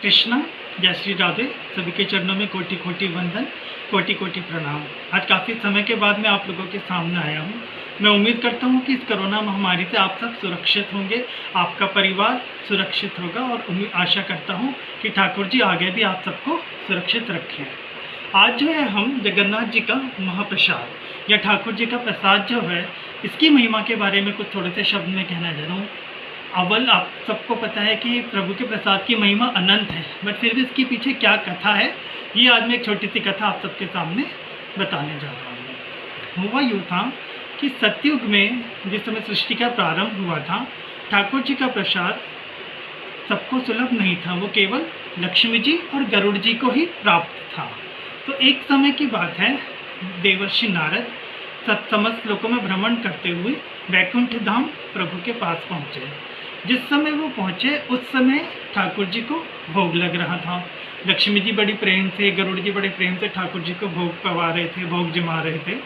कृष्णा, जय श्री राधे। सभी के चरणों में कोटि कोटि वंदन, कोटि कोटि प्रणाम। आज काफ़ी समय के बाद मैं आप लोगों के सामने आया हूँ। मैं उम्मीद करता हूँ कि इस कोरोना महामारी से आप सब सुरक्षित होंगे, आपका परिवार सुरक्षित होगा और आशा करता हूँ कि ठाकुर जी आगे भी आप सबको सुरक्षित रखें। आज जो है हम जगन्नाथ जी का महाप्रसाद या ठाकुर जी का प्रसाद जो है, इसकी महिमा के बारे में कुछ थोड़े से शब्द में कहना चाह रहा हूँ। अव्वल आप सबको पता है कि प्रभु के प्रसाद की महिमा अनंत है, बट फिर भी इसके पीछे क्या कथा है, ये आज मैं एक छोटी सी कथा आप सबके सामने बताने जा रहा हूँ। हुआ यूँ था कि सतयुग में जिस समय सृष्टि का प्रारंभ हुआ था, ठाकुर जी का प्रसाद सबको सुलभ नहीं था, वो केवल लक्ष्मी जी और गरुड़ जी को ही प्राप्त था। तो एक समय की बात है, देवर्षि नारद समस्त लोकों में भ्रमण करते हुए वैकुंठ धाम प्रभु के पास पहुँचे। जिस समय वो पहुँचे उस समय ठाकुर जी को भोग लग रहा था। लक्ष्मी जी बड़ी प्रेम से, गरुड़ जी बड़े प्रेम से ठाकुर जी को भोग पवा रहे थे, भोग जमा रहे थे।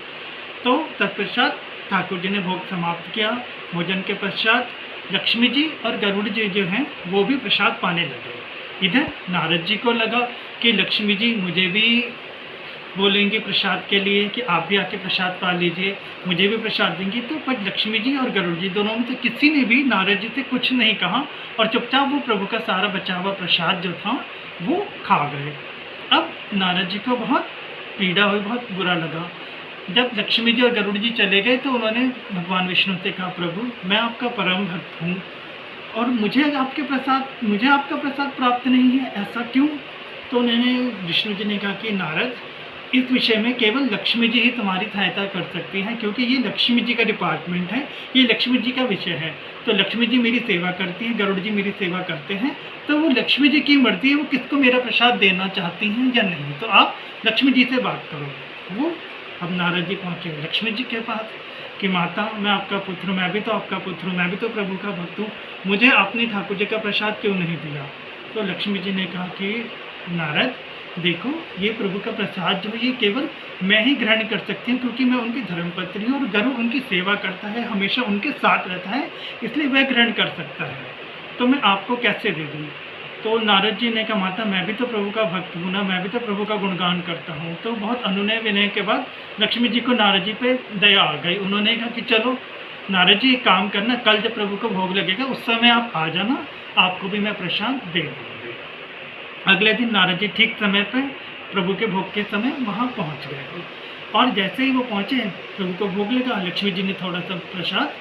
तो तत्पश्चात ठाकुर जी ने भोग समाप्त किया। भोजन के पश्चात लक्ष्मी जी और गरुड़ जी जो हैं वो भी प्रसाद पाने लगे। इधर नारद जी को लगा कि लक्ष्मी जी मुझे भी बोलेंगे प्रसाद के लिए कि आप भी आके प्रसाद पा लीजिए, मुझे भी प्रसाद देंगी। तो पर लक्ष्मी जी और गरुड़ जी दोनों में से किसी ने भी नारद जी से कुछ नहीं कहा और चुपचाप वो प्रभु का सारा बचा हुआ प्रसाद जो था वो खा गए। अब नारद जी को बहुत पीड़ा हुई, बहुत बुरा लगा। जब लक्ष्मी जी और गरुड़ जी चले गए तो उन्होंने भगवान विष्णु से कहा, प्रभु मैं आपका परम भक्त हूँ और मुझे आपका प्रसाद प्राप्त नहीं है, ऐसा क्यों? तो उन्होंने विष्णु जी ने कहा कि नारद, इस विषय में केवल लक्ष्मी जी ही तुम्हारी सहायता कर सकती हैं, क्योंकि ये लक्ष्मी जी का डिपार्टमेंट है, ये लक्ष्मी जी का विषय है। तो लक्ष्मी जी मेरी सेवा करती हैं, गरुड़ जी मेरी सेवा करते हैं, तो वो लक्ष्मी जी की मर्जी है, वो किसको मेरा प्रसाद देना चाहती हैं या नहीं। तो आप लक्ष्मी जी से बात करो। वो अब नारद जी पहुँचे लक्ष्मी जी के पास कि माता, मैं आपका पुत्र हूँ, मैं भी तो आपका पुत्र हूँ, मैं भी तो प्रभु का भक्त हूँ, मुझे आपने ठाकुर जी का प्रसाद क्यों नहीं दिया? तो लक्ष्मी जी ने कहा कि नारद देखो, ये प्रभु का प्रसाद जो है ये केवल मैं ही ग्रहण कर सकती हूँ, क्योंकि मैं उनकी धर्मपत्नी हूँ और गरुड़ उनकी सेवा करता है, हमेशा उनके साथ रहता है, इसलिए वह ग्रहण कर सकता है। तो मैं आपको कैसे दे दूँ? तो नारद जी ने कहा, माता मैं भी तो प्रभु का भक्त हूँ ना, मैं भी तो प्रभु का गुणगान करता हूँ। तो बहुत अनुनय विनय के बाद लक्ष्मी जी को नारद जी पे दया आ गई। उन्होंने कहा कि चलो नारद जी एक काम करना, कल जब प्रभु को भोग लगेगा उस समय आप आ जाना, आपको भी मैं प्रसाद दे दूँगी। अगले दिन नारद जी ठीक समय पर प्रभु के भोग के समय वहाँ पहुँच गए और जैसे ही वो पहुँचे प्रभु को भोग लगा, लक्ष्मी जी ने थोड़ा सा प्रसाद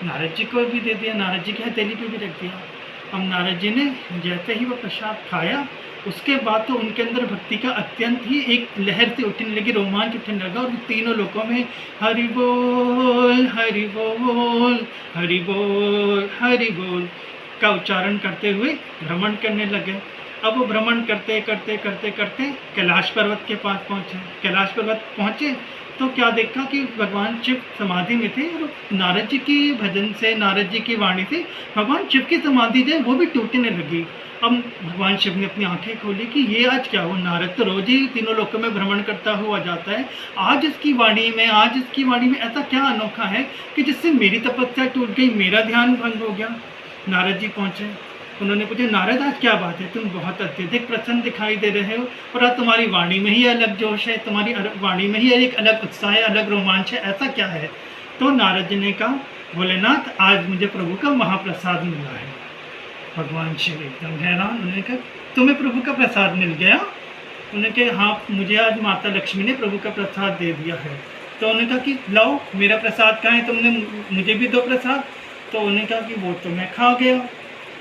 नारद जी को भी दे दिया, नारद जी के हथेली पे भी रख दिया। अब नारद जी ने जैसे ही वो प्रसाद खाया उसके बाद तो उनके अंदर भक्ति का अत्यंत ही एक लहर से उठने लगी, रोमांच उठने लगा और तीनों लोगों में हरि बोल हरि बोल हरि बोल हरि बोल का उच्चारण करते हुए भ्रमण करने लगे। अब वो भ्रमण करते करते करते करते कैलाश पर्वत के पास पहुँचे। कैलाश पर्वत पहुँचे तो क्या देखा कि भगवान शिव समाधि में थे और नारद जी की भजन से, नारद जी की वाणी से भगवान शिव की समाधि जो है वो भी टूटने लगी। अब भगवान शिव ने अपनी आंखें खोली कि ये आज क्या हो, नारद तो रोज ही तीनों लोकों में भ्रमण करता हुआ जाता है, आज इसकी वाणी में ऐसा क्या अनोखा है कि जिससे मेरी तपस्या टूट गई, मेरा ध्यान भंग हो गया। नारद जी पहुँचे, उन्होंने पूछा, नारद आज क्या बात है, तुम बहुत अत्यधिक प्रसन्न दिखाई दे रहे हो और आज तुम्हारी वाणी में ही अलग जोश है, तुम्हारी वाणी में ही एक अलग उत्साह है, अलग रोमांच है, ऐसा क्या है? तो नारद जी ने कहा, भोलेनाथ आज मुझे प्रभु का महाप्रसाद मिला है। भगवान शिव एकदम हैरान, उन्होंने कहा तुम्हें प्रभु का प्रसाद मिल गया? उन्होंने कहा हाँ, मुझे आज माता लक्ष्मी ने प्रभु का प्रसाद दे दिया है। तो उन्होंने कहा कि लाओ मेरा प्रसाद कहाँ है, तुमने मुझे भी दो प्रसाद। तो उन्होंने कहा कि वो तो मैं खा गया।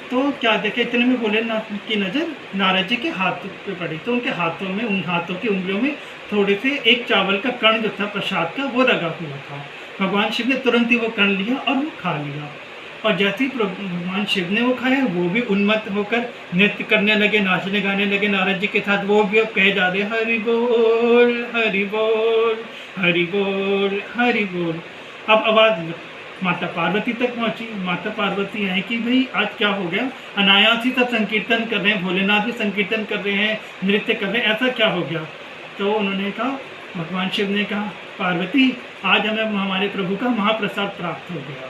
तो क्या देखे, इतने में भोलेनाथ की नज़र नारद जी के हाथ पे पड़ी, तो उनके हाथों में, उन हाथों की उंगलियों में थोड़े से एक चावल का कण जो था प्रसाद का वो लगा हुआ था। भगवान शिव ने तुरंत ही वो कण लिया और वो खा लिया और जैसे ही भगवान शिव ने वो खाया वो भी उन्मत्त होकर नृत्य करने लगे, नाचने गाने लगे नारद जी के साथ। वो भी अब कहे जा रहे हरि बोल हरि बोल हरि बोल हरि बोल। अब आवाज़ माता पार्वती तक पहुंची। माता पार्वती है कि भाई आज क्या हो गया, अनायास ही सब संकीर्तन कर रहे हैं, भोलेनाथ भी संकीर्तन कर रहे हैं, नृत्य कर रहे हैं, ऐसा क्या हो गया? तो उन्होंने कहा, भगवान शिव ने कहा, पार्वती आज हमें हमारे प्रभु का महाप्रसाद प्राप्त हो गया।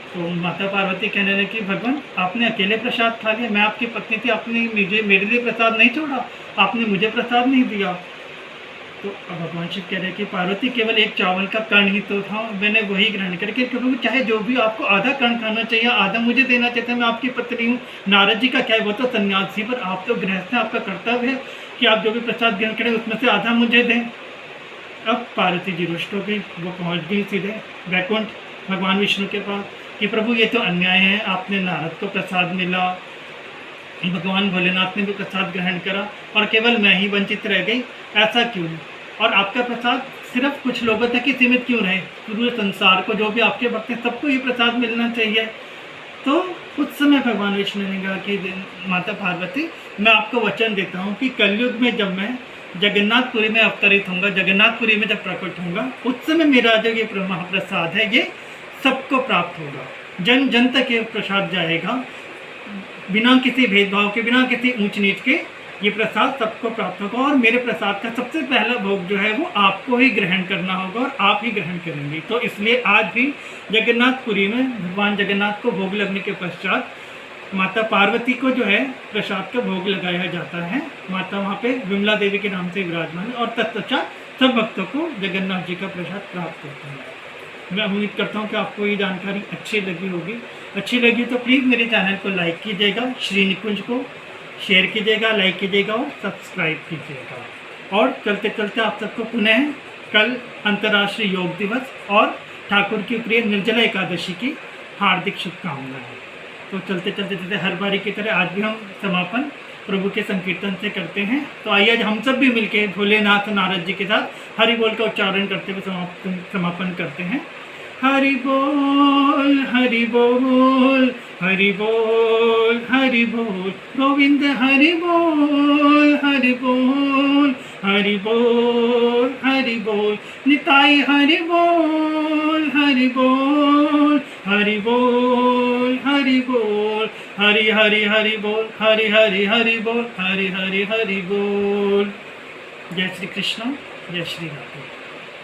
तो माता पार्वती कहने लगी, भगवान आपने अकेले प्रसाद खा लिया, मैं आपकी पत्नी थी, आपने मेरे लिए प्रसाद नहीं छोड़ा, आपने मुझे प्रसाद नहीं दिया। तो भगवान शिव कह रहे कि पार्वती केवल एक चावल का कण ही तो था, मैंने वही ग्रहण करके, प्रभु चाहे जो भी आपको आधा कण खाना चाहिए, आधा मुझे देना चाहिए था, मैं आपकी पत्नी हूँ। नारद जी का क्या है, वो तो सन्यासी, पर आप तो गृहस्थ हैं, आपका कर्तव्य है कि आप जो भी प्रसाद ग्रहण करें उसमें से आधा मुझे दें। अब पार्वती जी रुष्ट हो गई, वो पहुँच गई सीधे वैकुंठ भगवान विष्णु के पास कि प्रभु ये तो अन्याय है, आपने नारद को प्रसाद मिला, भगवान भोलेनाथ ने भी प्रसाद ग्रहण करा और केवल मैं ही वंचित रह गई, ऐसा क्यों? और आपका प्रसाद सिर्फ कुछ लोगों तक ही सीमित क्यों रहे? पूरे संसार को, जो भी आपके भक्त हैं, सबको ये प्रसाद मिलना चाहिए। तो उस समय भगवान विष्णु ने कहा कि माता पार्वती, मैं आपको वचन देता हूँ कि कलयुग में जब मैं जगन्नाथपुरी में अवतरित होऊंगा, जगन्नाथपुरी में जब प्रकट होऊंगा, उस समय मेरा जो ये महाप्रसाद है ये सबको प्राप्त होगा, जन जन तक ये प्रसाद जाएगा, बिना किसी भेदभाव के, बिना किसी ऊंच नीच के ये प्रसाद सबको प्राप्त होगा। और मेरे प्रसाद का सबसे पहला भोग जो है वो आपको ही ग्रहण करना होगा और आप ही ग्रहण करेंगे। तो इसलिए आज भी जगन्नाथपुरी में भगवान जगन्नाथ को भोग लगने के पश्चात माता पार्वती को जो है प्रसाद का भोग लगाया जाता है। माता वहाँ पे विमला देवी के नाम से विराजमान है और तत्पश्चात सब भक्तों को जगन्नाथ जी का प्रसाद प्राप्त होता है। मैं उम्मीद करता हूँ कि आपको ये जानकारी अच्छी लगी होगी। अच्छी लगी तो प्लीज़ मेरे चैनल को लाइक कीजिएगा, श्री निकुंज को शेयर कीजिएगा, लाइक कीजिएगा और सब्सक्राइब कीजिएगा। और चलते चलते आप सबको पुनः कल अंतर्राष्ट्रीय योग दिवस और ठाकुर की प्रिय निर्जला एकादशी की हार्दिक शुभकामनाएं। तो चलते चलते जैसे हर बारी की तरह आज भी हम समापन प्रभु के संकीर्तन से करते हैं। तो आइए आज हम सब भी मिलके भोलेनाथ नारद जी के साथ हरि बोल का उच्चारण करते हुए समापन करते हैं। हरि बोल हरि बोल हरि बोल हरि बोल, गोविंद हरि बोल हरि बोल हरि बोल हरि बोल, निताई हरि बोल हरि बोल हरि बोल हरि बोल, हरि हरि हरि बोल हरि हरि हरि बोल हरि हरि हरि बोल। जय श्री कृष्ण, जय श्री राधे।